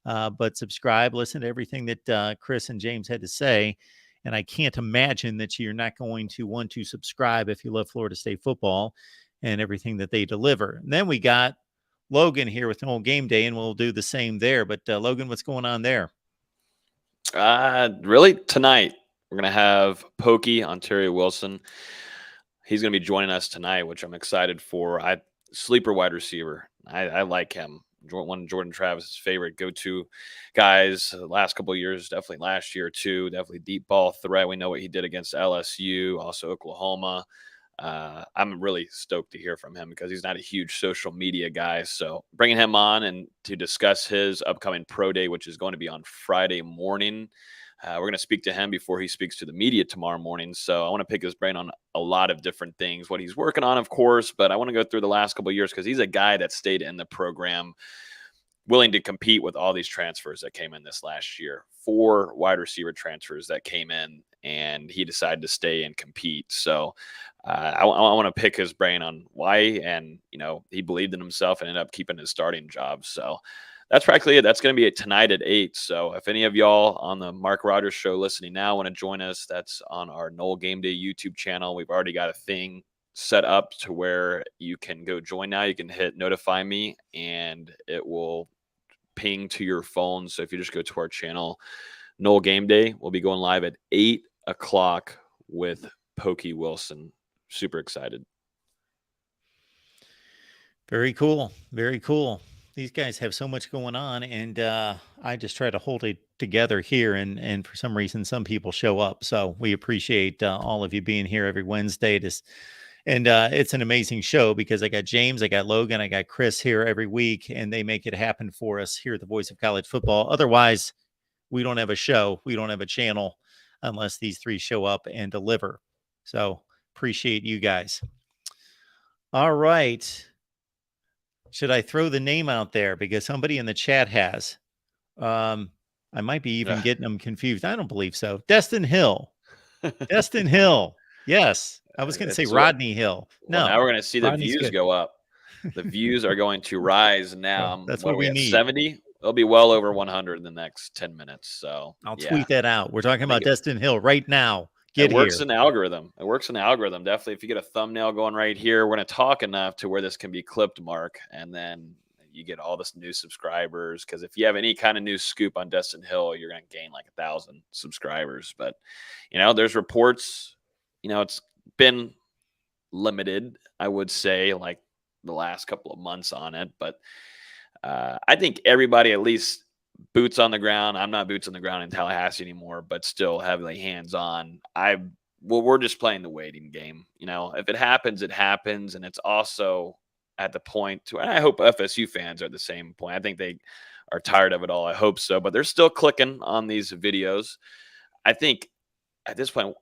But subscribe, listen to everything that Chris and James had to say. And I can't imagine that you're not going to want to subscribe if you love Florida State football and everything that they deliver. And then we got Logan here with Nole Game Day, and we'll do the same there. But Logan, what's going on there? Really, tonight we're going to have Pokey, Ontario Wilson. He's going to be joining us tonight, which I'm excited for. Sleeper wide receiver. I like him. One of Jordan Travis's favorite go-to guys the last couple of years, definitely last year too. Definitely deep ball threat. We know what he did against LSU, also Oklahoma. I'm really stoked to hear from him because he's not a huge social media guy. So bringing him on and to discuss his upcoming pro day, which is going to be on Friday morning. We're going to speak to him before he speaks to the media tomorrow morning. So I want to pick his brain on a lot of different things, what he's working on, of course, but I want to go through the last couple of years because he's a guy that stayed in the program, willing to compete with all these transfers that came in this last year. 4 wide receiver transfers that came in, and he decided to stay and compete. So I want to pick his brain on why, and he believed in himself and ended up keeping his starting job. So that's practically it. That's going to be tonight at 8. So if any of y'all on the Mark Rogers Show listening now want to join us, that's on our Nole Game Day YouTube channel. We've already got a thing set up to where you can go join now. You can hit notify me, and it will ping to your phone. So if you just go to our channel, Nole Game Day, we'll be going live at 8 o'clock with Pokey Wilson. Super excited. Very cool. Very cool. These guys have so much going on, and I just try to hold it together here, and for some reason, some people show up. So we appreciate all of you being here every Wednesday. And it's an amazing show because I got James, I got Logan, I got Chris here every week, and they make it happen for us here at the Voice of College Football. Otherwise, we don't have a show. We don't have a channel unless these 3 show up and deliver. So appreciate you guys. All right. Should I throw the name out there? Because somebody in the chat has. I might be even getting them confused. I don't believe so. Destyn Hill. Destyn Hill. Yes. I was going to say Rodney Hill. No. Well, now we're going to see the Rodney's views good. go up. The views are going to rise now. Well, that's what we need. 70. They'll be well over 100 in the next 10 minutes. So I'll tweet that out. We're talking about Destyn Hill right now. It works in the algorithm. It works in the algorithm. Definitely, if you get a thumbnail going right here, we're going to talk enough to where this can be clipped, Mark, and then you get all this new subscribers. Because if you have any kind of new scoop on Destyn Hill, you're going to gain like 1,000 subscribers. But there's reports. It's been limited, I would say, like the last couple of months on it. But I think everybody, at least boots on the ground. I'm not boots on the ground in Tallahassee anymore, but still heavily hands-on. We're just playing the waiting game. If it happens, it happens. And it's also at the point and I hope FSU fans are at the same point. I think they are tired of it all. I hope so, but they're still clicking on these videos. I think at this point,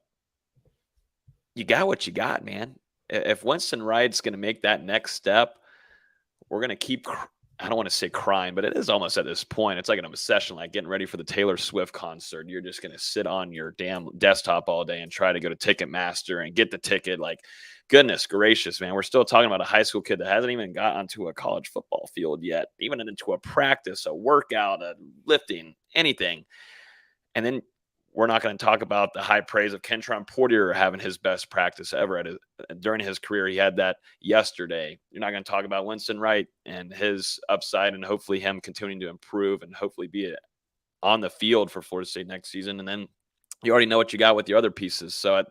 you got what you got, man. If Winston Wright's going to make that next step, we're going to keep, I don't want to say crying, but it is almost at this point. It's like an obsession, like getting ready for the Taylor Swift concert. You're just going to sit on your damn desktop all day and try to go to Ticketmaster and get the ticket. Like, goodness gracious, man. We're still talking about a high school kid that hasn't even got onto a college football field yet, even into a practice, a workout, a lifting, anything. And then we're not going to talk about the high praise of Kentron Portier having his best practice ever during his career. He had that yesterday. You're not going to talk about Winston Wright and his upside and hopefully him continuing to improve and hopefully be on the field for Florida State next season. And then you already know what you got with your other pieces. So at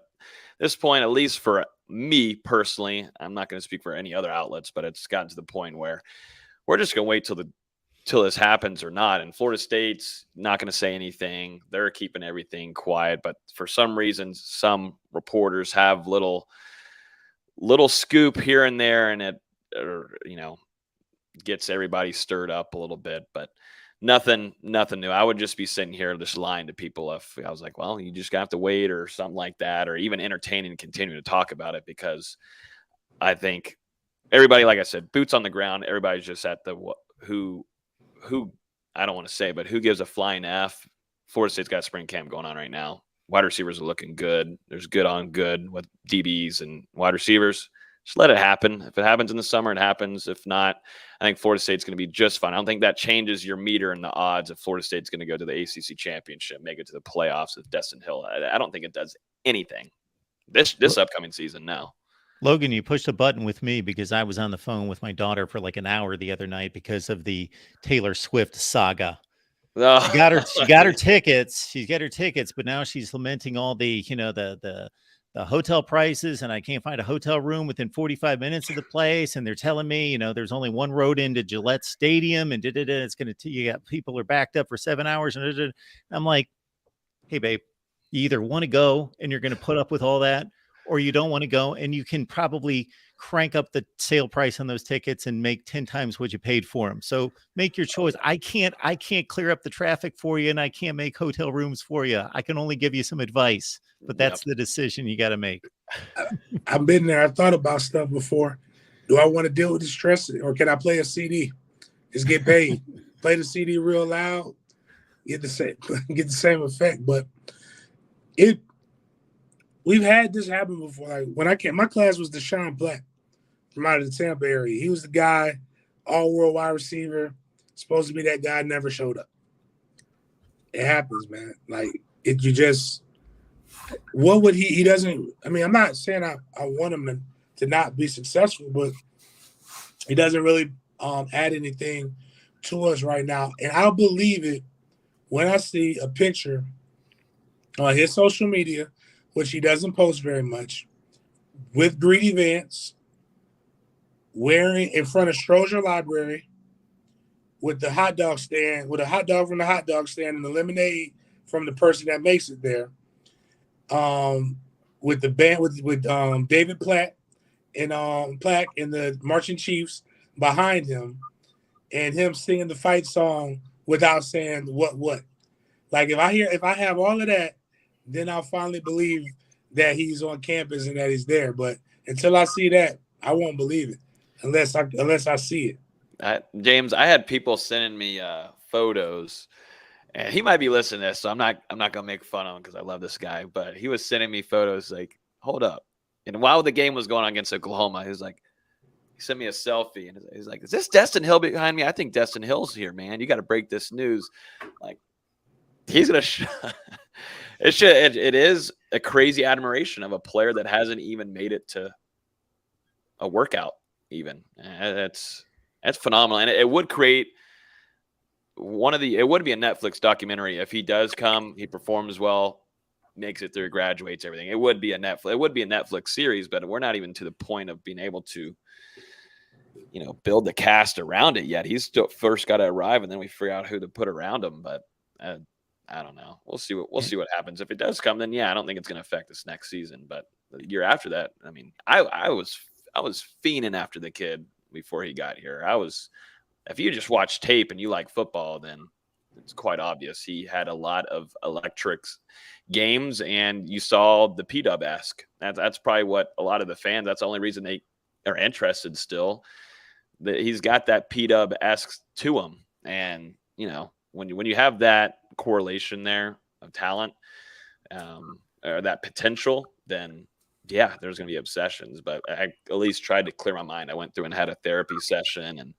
this point, at least for me personally, I'm not going to speak for any other outlets, but it's gotten to the point where we're just going to wait till this happens or not. And Florida State's not going to say anything. They're keeping everything quiet. But for some reason, some reporters have little scoop here and there, and it, gets everybody stirred up a little bit. But nothing new. I would just be sitting here just lying to people if I was like, well, you just have to wait or something like that, or even entertain and continue to talk about it, because I think everybody, like I said, boots on the ground. Everybody's just at the who I don't want to say, but who gives a flying F? Florida State's got spring camp going on right now. Wide receivers are looking good. There's good on good with DBs and wide receivers. Just let it happen. If it happens in the summer, it happens. If not, I think Florida State's going to be just fine. I don't think that changes your meter and the odds if Florida State's going to go to the ACC championship, make it to the playoffs with Destyn Hill. I don't think it does anything this upcoming season. No. Logan, you pushed a button with me because I was on the phone with my daughter for like an hour the other night because of the Taylor Swift saga. Oh. She got her tickets. She's got her tickets, but now she's lamenting all the, the hotel prices, and I can't find a hotel room within 45 minutes of the place. And they're telling me, there's only one road into Gillette Stadium, and it's going to, you got people are backed up for 7 hours. And I'm like, hey, babe, you either want to go and you're going to put up with all that, or you don't want to go, and you can probably crank up the sale price on those tickets and make 10 times what you paid for them. So make your choice. I can't clear up the traffic for you, and I can't make hotel rooms for you. I can only give you some advice, but that's the decision you got to make. I've been there. I've thought about stuff before. Do I want to deal with the stress, or can I play a CD? Just get paid. Play the CD real loud, get the same effect. But we've had this happen before. Like when I came, my class was Deshaun Black from out of the Tampa area. He was the guy, all-world wide receiver, supposed to be that guy, never showed up. It happens, man. Like what would he doesn't, I mean, I'm not saying I want him to not be successful, but he doesn't really add anything to us right now. And I'll believe it when I see a picture on his social media, which he doesn't post very much, with Greedy Vance, wearing in front of Stroger Library, with the hot dog stand, with a hot dog from the hot dog stand and the lemonade from the person that makes it there, with the band, with David Platt and the Marching Chiefs behind him, and him singing the fight song without saying what. Like if I have all of that, then I'll finally believe that he's on campus and that he's there. But until I see that, I won't believe it unless I see it. James, I had people sending me photos, and he might be listening to this, so I'm not gonna make fun of him because I love this guy. But he was sending me photos like, hold up, and while the game was going on against Oklahoma, he sent me a selfie, and he's like, "Is this Destyn Hill behind me? I think Destyn Hill's here, man. You got to break this news." Like, he's gonna. It is a crazy admiration of a player that hasn't even made it to a workout. Even that's phenomenal, and it would create it would be a Netflix documentary if he does come, he performs well, makes it through, graduates, everything. It would be a Netflix series, but we're not even to the point of being able to, build the cast around it yet. He's still first got to arrive, and then we figure out who to put around him. But I don't know. We'll see what happens. If it does come, then I don't think it's going to affect this next season. But the year after that, I mean, I was fiending after the kid before he got here. If you just watch tape and you like football, then it's quite obvious he had a lot of electric games, and you saw the P-Dub-esque. That's probably what a lot of the fans, that's the only reason they are interested still. That he's got that P-Dub-esque to him. And, when you have that correlation there of talent, or that potential, then there's going to be obsessions. But I at least tried to clear my mind. I went through and had a therapy session and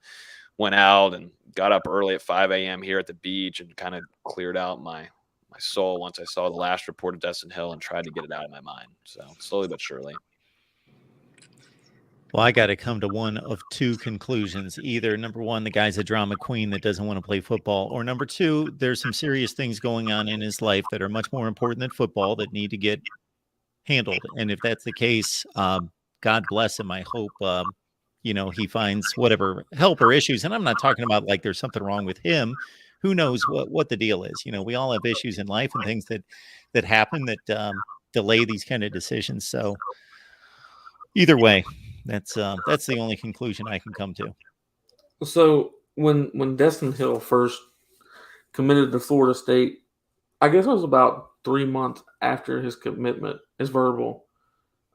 went out and got up early at 5 a.m. here at the beach and kind of cleared out my soul once I saw the last report of Destyn Hill and tried to get it out of my mind. So slowly but surely. Well, I got to come to one of two conclusions. Either number one, the guy's a drama queen that doesn't want to play football, or number two, there's some serious things going on in his life that are much more important than football that need to get handled. And if that's the case, God bless him. I hope, he finds whatever help or issues. And I'm not talking about like there's something wrong with him. Who knows what the deal is? We all have issues in life and things that happen that delay these kind of decisions. So either way, that's the only conclusion I can come to. So when Destyn Hill first committed to Florida State, I guess it was about 3 months after his commitment, his verbal.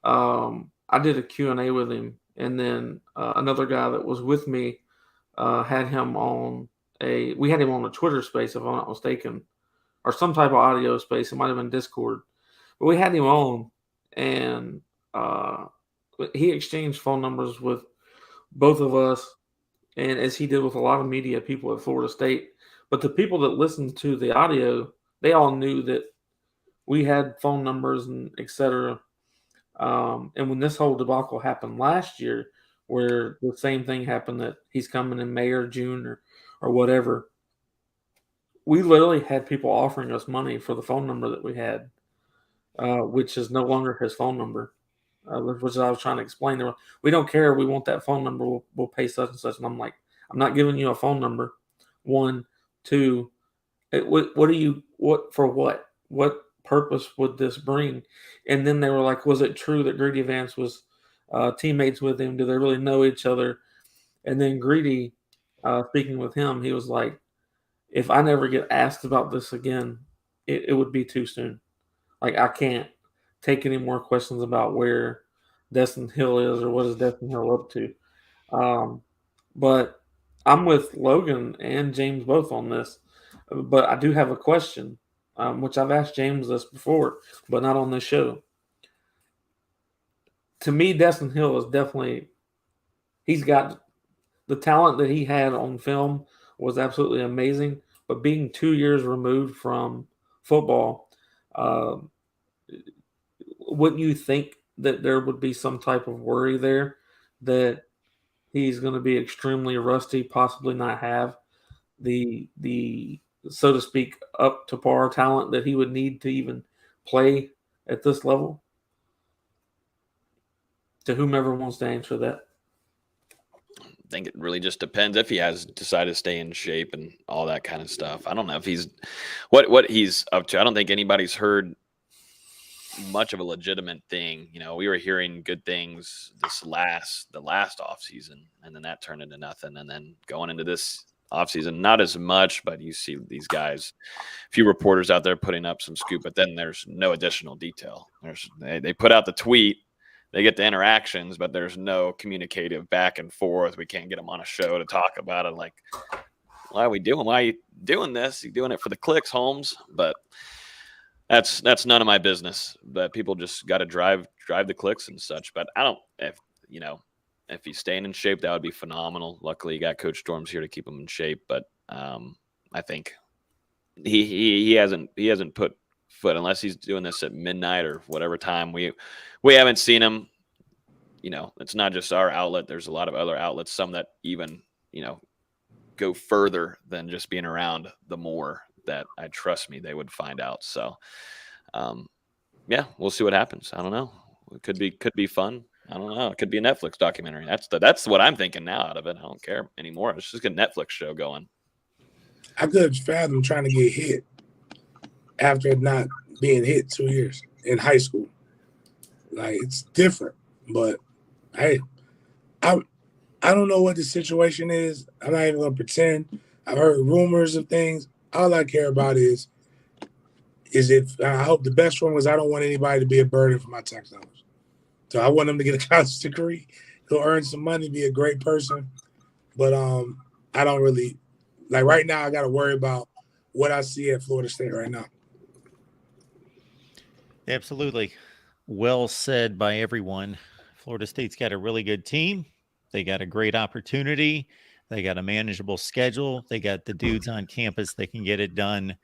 I did a Q&A with him, and then another guy that was with me had him on we had him on a Twitter space, if I'm not mistaken, or some type of audio space. It might have been Discord, but we had him on, and he exchanged phone numbers with both of us, and as he did with a lot of media people at Florida State. But the people that listened to the audio, they all knew that we had phone numbers and et cetera. And when this whole debacle happened last year, where the same thing happened, that he's coming in May or June or whatever, we literally had people offering us money for the phone number that we had, which is no longer his phone number, which I was trying to explain. We don't care. We want that phone number. We'll pay such and such. And I'm like, I'm not giving you a phone number. 1, 2, for what? What purpose would this bring? And then they were like, was it true that Greedy Vance was teammates with him? Do they really know each other? And then Greedy, speaking with him, he was like, if I never get asked about this again, it would be too soon. Like, I can't take any more questions about where Destyn Hill is or what is Destyn Hill up to. But I'm with Logan and James both on this. But I do have a question, which I've asked James this before, but not on this show. To me, Destyn Hill is definitely, he's got the talent that he had on film was absolutely amazing. But being 2 years removed from football, wouldn't you think that there would be some type of worry there that he's going to be extremely rusty, possibly not have the so to speak up to par talent that he would need to even play at this level? To whomever wants to answer that. I think it really just depends if he has decided to stay in shape and all that kind of stuff. I don't know if he's what he's up to. I don't think anybody's heard much of a legitimate thing. We were hearing good things the last off season, and then that turned into nothing. And then going into this off season, not as much, but you see these guys, a few reporters out there putting up some scoop, but then there's no additional detail. They put out the tweet. They get the interactions, but there's no communicative back and forth. We can't get them on a show to talk about it. Like, why are you doing this? You're doing it for the clicks, Holmes. But that's none of my business. But people just got to drive the clicks and such. But I don't, if he's staying in shape, that would be phenomenal. Luckily, you got Coach Storms here to keep him in shape. But I think he hasn't put foot, unless he's doing this at midnight or whatever time. We haven't seen him. It's not just our outlet. There's a lot of other outlets, some that even go further than just being around the more, that I trust me they would find out. So we'll see what happens. I don't know. It could be fun. I don't know. It could be a Netflix documentary. That's what I'm thinking now out of it. I don't care anymore. Let's just get a Netflix show going. I could fathom trying to get hit after not being hit 2 years in high school. Like, it's different. But hey, I don't know what the situation is. I'm not even gonna pretend. I've heard rumors of things. All I care about is I hope the best one was, I don't want anybody to be a burden for my tax dollars. So I want them to get a college degree, go earn some money, be a great person. But I don't really, like, right now I got to worry about what I see at Florida State right now. Absolutely. Well said by everyone. Florida State's got a really good team. They got a great opportunity. They got a manageable schedule. They got the dudes on campus that can get it done.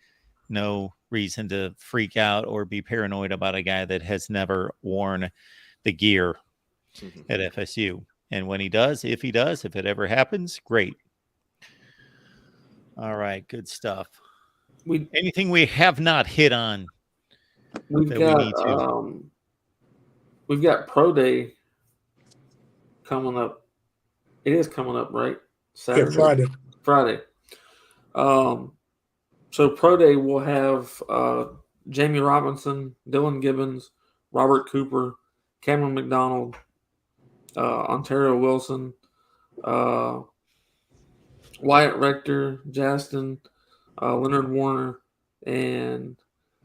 No reason to freak out or be paranoid about a guy that has never worn the gear at FSU. And when he does, if it ever happens, great. All right, good stuff. Anything we have not hit on? We've got Pro Day coming up. It is coming up, right? Yeah, Saturday? Friday. So Pro Day will have Jamie Robinson, Dylan Gibbons, Robert Cooper, Cameron McDonald, Ontario Wilson, Wyatt Rector, Justin, Leonard Warner, and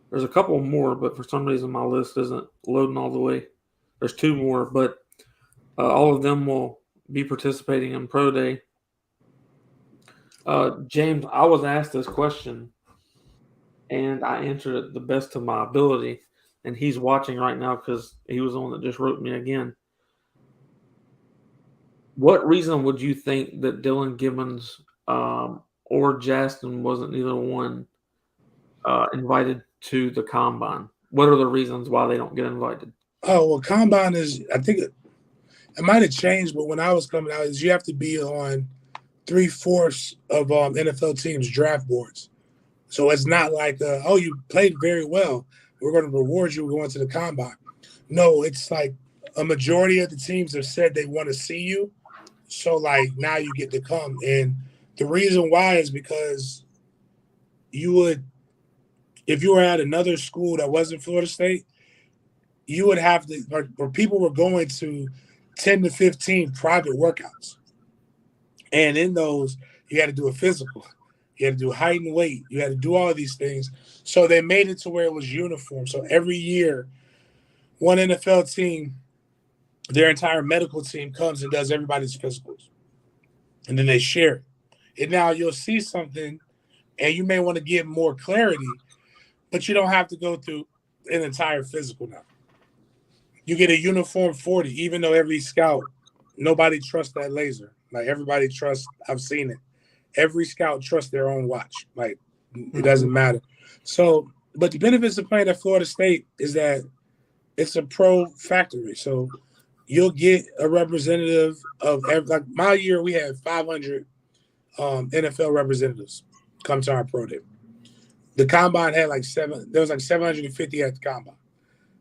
there's a couple more, but for some reason my list isn't loading all the way. There's two more, but all of them will be participating in Pro Day. James, I was asked this question, and I answered it the best of my ability, and he's watching right now because he was the one that just wrote me again. What reason would you think that Dylan Gibbons or Justin wasn't either one invited to the combine? What are the reasons why they don't get invited? Oh, well, combine is, I think it might have changed, but when I was coming out, is you have to be on 3/4 of NFL teams' draft boards. So it's not like, you played very well, we're going to reward you going to the combine. No, it's like a majority of the teams have said they want to see you. So, like, now you get to come. And the reason why is because you would, if you were at another school that wasn't Florida State, you would have to, or people were going to 10 to 15 private workouts. And in those, you had to do a physical. You had to do height and weight. You had to do all of these things. So they made it to where it was uniform. So every year, one NFL team, their entire medical team comes and does everybody's physicals. And then they share it. And now you'll see something, and you may want to get more clarity, but you don't have to go through an entire physical now. You get a uniform 40, even though every scout, nobody trusts that laser. Like, everybody trusts, I've seen it. Every scout trusts their own watch. Like, it doesn't matter. So, but the benefits of playing at Florida State is that it's a pro factory. So you'll get a representative of like my year, we had 500 NFL representatives come to our pro day. The combine had there was like 750 at the combine.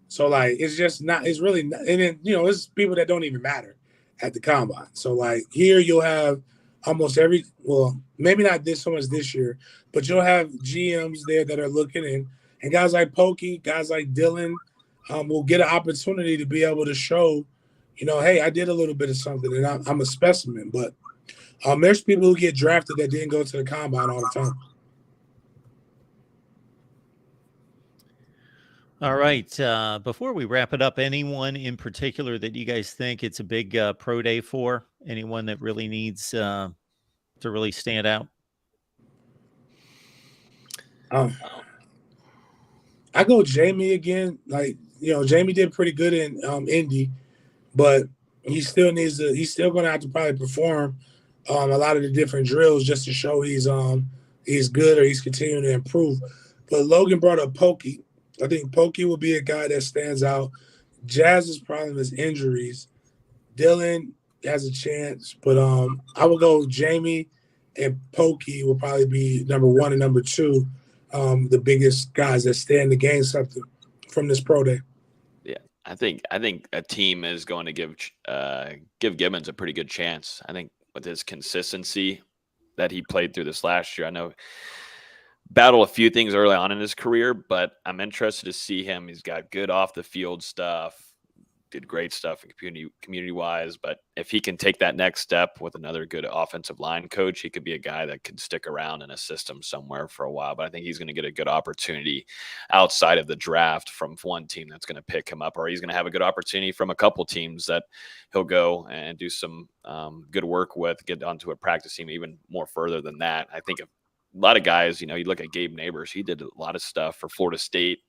So, like, it's just not, it's really not, and then, it's people that don't even matter at the combine. So, like, here you'll have almost maybe not so much this year, but you'll have GMs there that are looking, and guys like Pokey, guys like Dylan will get an opportunity to be able to show, hey, I did a little bit of something, and I'm a specimen. But there's people who get drafted that didn't go to the combine all the time. All right. Before we wrap it up, anyone in particular that you guys think it's a big pro day for? Anyone that really needs to really stand out? I go Jamie again. Like, Jamie did pretty good in Indy, but he's still going to have to probably perform a lot of the different drills just to show he's good or he's continuing to improve. But Logan brought up Pokey. I think Pokey will be a guy that stands out. Jazz's problem is injuries. Dylan has a chance, but I will go Jamie and Pokey will probably be number one and number two, the biggest guys that stand to gain something from this pro day. Yeah, I think a team is going to give Gibbons a pretty good chance. I think with his consistency that he played through this last year, I know battled a few things early on in his career, but I'm interested to see him. He's got good off the field stuff, did great stuff in community wise, but if he can take that next step with another good offensive line coach, he could be a guy that could stick around in a system somewhere for a while. But I think he's going to get a good opportunity outside of the draft from one team that's going to pick him up, or he's going to have a good opportunity from a couple teams that he'll go and do some good work with, get onto a practice team even more further than that. I think a lot of guys, you look at Gabe Neighbors, he did a lot of stuff for Florida State,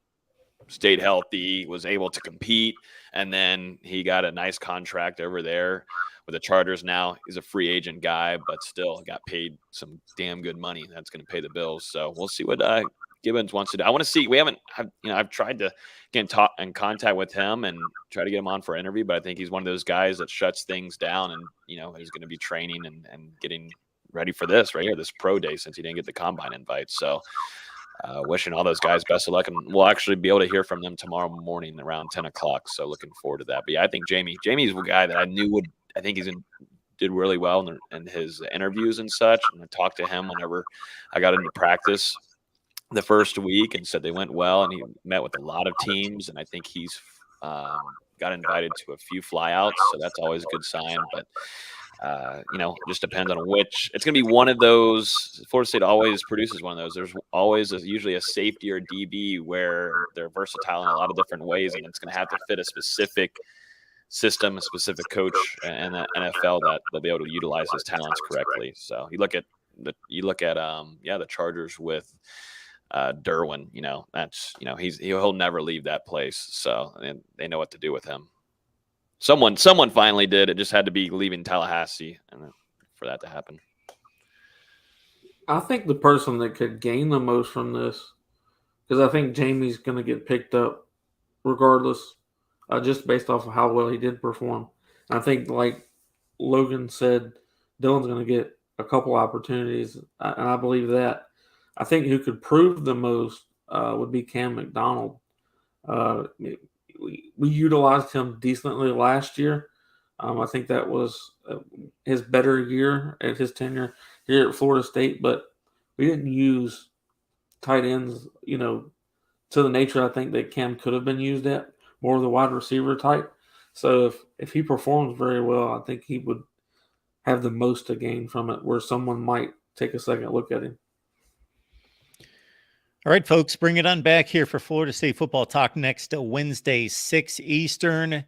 stayed healthy, was able to compete, and then he got a nice contract over there with the Chargers. Now he's a free agent guy, but still got paid some damn good money that's going to pay the bills. So we'll see what Gibbons wants to do. I want to see. I've tried to get in contact with him and try to get him on for an interview, but I think he's one of those guys that shuts things down and is going to be training and getting ready for this right here, this pro day, since he didn't get the combine invite. So wishing all those guys best of luck, and we'll actually be able to hear from them tomorrow morning around 10 o'clock. So looking forward to that. But yeah, I think Jamie's a guy that I knew would I think did really well in his interviews and such. And I talked to him whenever I got into practice the first week and said they went well, and he met with a lot of teams, and I think he's got invited to a few flyouts, so that's always a good sign. But just depends on which. It's going to be one of those. Florida State always produces one of those. There's always usually a safety or DB where they're versatile in a lot of different ways, and it's going to have to fit a specific system, a specific coach and the NFL that they'll be able to utilize his talents correctly. So you look at the Chargers with Derwin, that's, he'll never leave that place. So they know what to do with him. Someone finally did. It just had to be leaving Tallahassee and for that to happen. I think the person that could gain the most from this, because I think Jamie's going to get picked up regardless, just based off of how well he did perform. And I think, like Logan said, Dylan's going to get a couple opportunities, and I believe that. I think who could prove the most would be Cam McDonald. We utilized him decently last year. I think that was his better year at his tenure here at Florida State, but we didn't use tight ends, to the nature I think that Cam could have been used at, more of the wide receiver type. So if he performs very well, I think he would have the most to gain from it, where someone might take a second look at him. All right, folks, bring it on back here for Florida State Football Talk next Wednesday, 6 Eastern.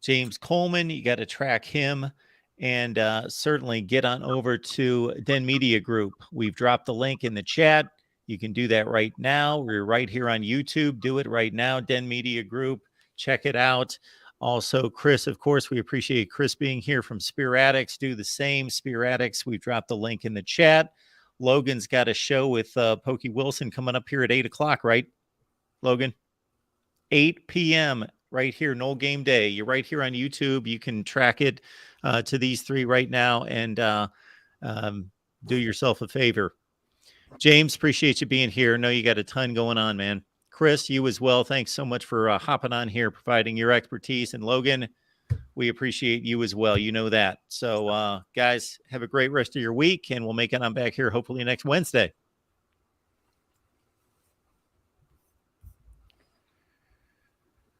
James Coleman, you got to track him, and certainly get on over to Den Media Group. We've dropped the link in the chat. You can do that right now. We're right here on YouTube. Do it right now, Den Media Group. Check it out. Also, Chris, of course, we appreciate Chris being here from Spear Addicts. Do the same, Spear Addicts. We've dropped the link in the chat. Logan's got a show with Pokey Wilson coming up here at 8 o'clock, right, Logan? 8 p.m. right here, Noel Game Day. You're right here on YouTube. You can track it to these three right now and do yourself a favor. James, appreciate you being here. I know you got a ton going on, man. Chris, you as well. Thanks so much for hopping on here, providing your expertise. And Logan, we appreciate you as well. You know that. So, guys, have a great rest of your week, and we'll make it on back here hopefully next Wednesday.